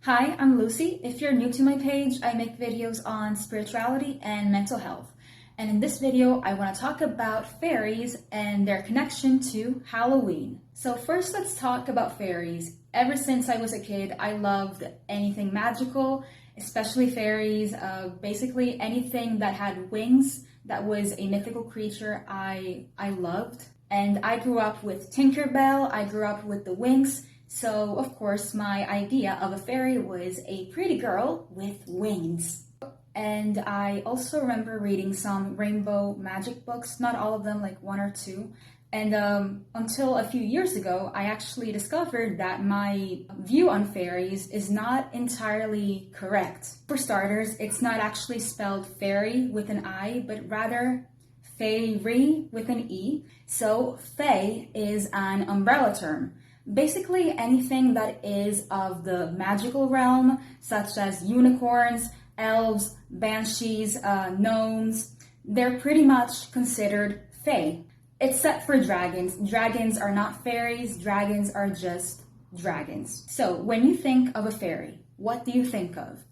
Hi, I'm Lucy. If you're new to my page, I make videos on spirituality and mental health. And in this video, I want to talk about fairies and their connection to Halloween. So first, let's talk about fairies. Ever since I was a kid, I loved anything magical, especially fairies. Basically anything that had wings, that was a mythical creature, I loved. And I grew up with Tinkerbell, I grew up with the Winx. So, of course, my idea of a fairy was a pretty girl with wings. And I also remember reading some rainbow magic books, not all of them, like one or two. And until a few years ago, I actually discovered that my view on fairies is not entirely correct. For starters, it's not actually spelled fairy with an I, but rather fairy with an E. So, fae is an umbrella term. Basically anything that is of the magical realm, such as unicorns, elves, banshees, gnomes, they're pretty much considered fae. Except for dragons. Dragons are not fairies, dragons are just dragons. So when you think of a fairy, what do you think of?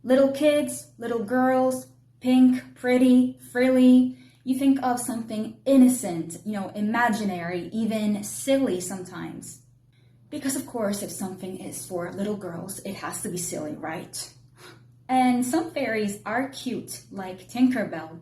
Little kids, little girls, pink, pretty, frilly. You think of something innocent, imaginary, even silly sometimes. Because of course, if something is for little girls, it has to be silly, right? And some fairies are cute, like Tinkerbell,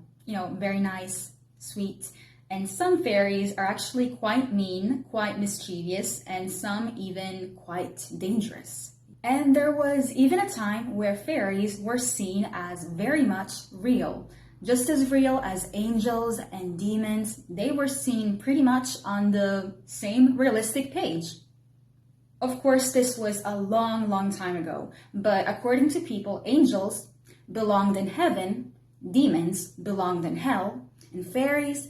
very nice, sweet. And some fairies are actually quite mean, quite mischievous, and some even quite dangerous. And there was even a time where fairies were seen as very much real. Just as real as angels and demons, they were seen pretty much on the same realistic page. Of course, this was a long, long time ago, but according to people, angels belonged in heaven, demons belonged in hell, and fairies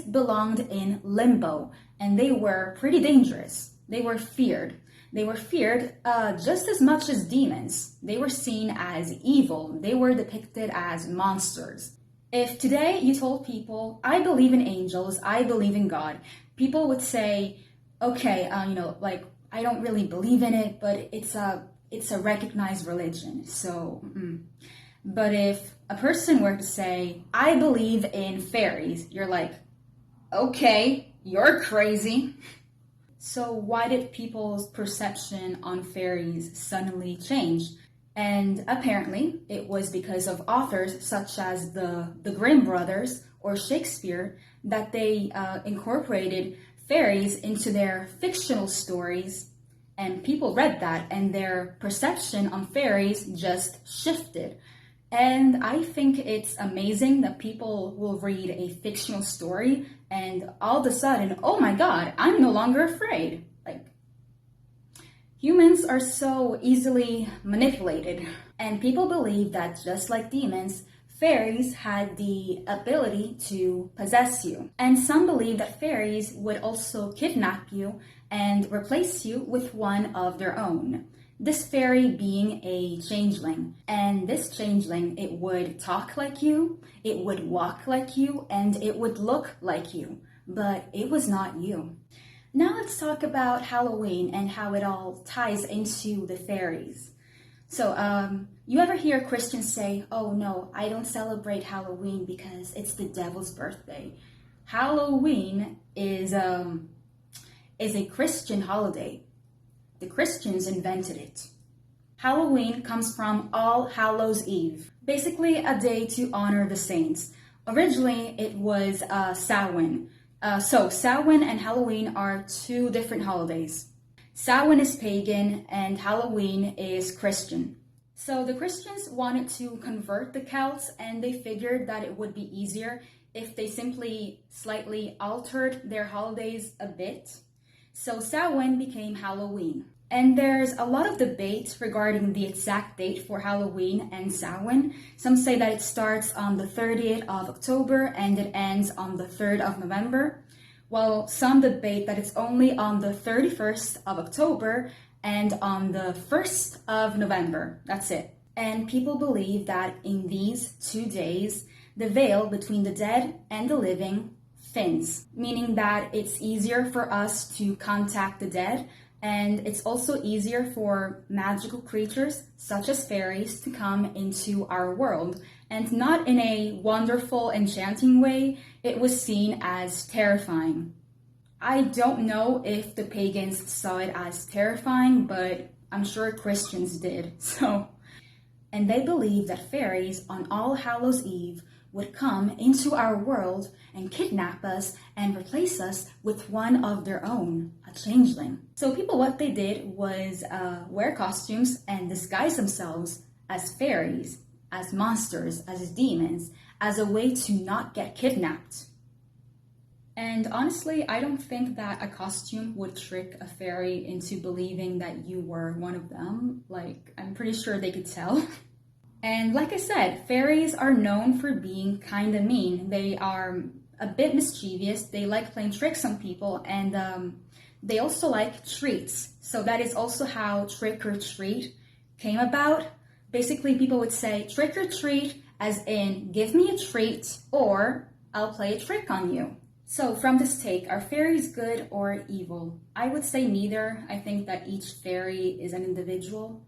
belonged in limbo, and they were pretty dangerous. They were feared. They were feared just as much as demons. They were seen as evil. They were depicted as monsters. If today you told people, I believe in angels, I believe in God, people would say, okay, I don't really believe in it, but it's a recognized religion. So, But if a person were to say, I believe in fairies, you're like, okay, you're crazy. So why did people's perception on fairies suddenly change? And apparently it was because of authors such as the Grimm brothers or Shakespeare that they incorporated fairies into their fictional stories, and people read that and their perception on fairies just shifted. And I think it's amazing that people will read a fictional story and all of a sudden, oh my God, I'm no longer afraid. Like, humans are so easily manipulated. And people believe that just like demons, fairies had the ability to possess you. And some believe that fairies would also kidnap you and replace you with one of their own. This fairy being a changeling. And this changeling, it would talk like you, it would walk like you, and it would look like you. But it was not you. Now let's talk about Halloween and how it all ties into the fairies. So, you ever hear Christians say, oh no, I don't celebrate Halloween because it's the devil's birthday. Halloween is a Christian holiday. The Christians invented it. Halloween comes from All Hallows Eve, basically a day to honor the saints. Originally, it was Samhain. So Samhain and Halloween are two different holidays. Samhain is pagan and Halloween is Christian. So the Christians wanted to convert the Celts, and they figured that it would be easier if they simply slightly altered their holidays a bit. So Samhain became Halloween. And there's a lot of debate regarding the exact date for Halloween and Samhain. Some say that it starts on the 30th of October and it ends on the 3rd of November. While some debate that it's only on the 31st of October and on the 1st of November. That's it. And people believe that in these 2 days, the veil between the dead and the living thins, meaning that it's easier for us to contact the dead And it's also easier for magical creatures such as fairies to come into our world. And not in a wonderful, enchanting way, it was seen as terrifying. I don't know if the pagans saw it as terrifying, but I'm sure Christians did. And they believed that fairies on All Hallows Eve would come into our world and kidnap us and replace us with one of their own, a changeling. So people, what they did was wear costumes and disguise themselves as fairies, as monsters, as demons, as a way to not get kidnapped. And honestly, I don't think that a costume would trick a fairy into believing that you were one of them. Like, I'm pretty sure they could tell. And like I said, fairies are known for being kind of mean. They are a bit mischievous. They like playing tricks on people, and they also like treats. So that is also how trick or treat came about. Basically, people would say trick or treat as in give me a treat or I'll play a trick on you. So from this take, are fairies good or evil? I would say neither. I think that each fairy is an individual.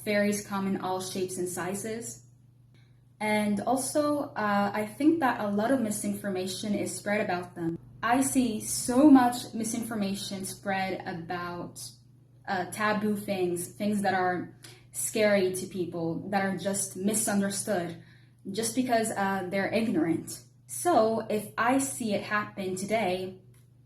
Fairies come in all shapes and sizes. And also, I think that a lot of misinformation is spread about them. I see so much misinformation spread about taboo things that are scary to people, that are just misunderstood, just because they're ignorant. So if I see it happen today,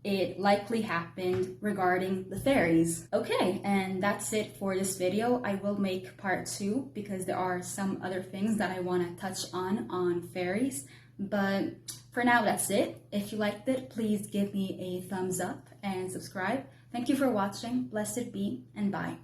it likely happened regarding the fairies. Okay, and that's it for this video. I will make part 2 because there are some other things that I want to touch on fairies. But for now, that's it. If you liked it, please give me a thumbs up and subscribe. Thank you for watching. Blessed be, and bye.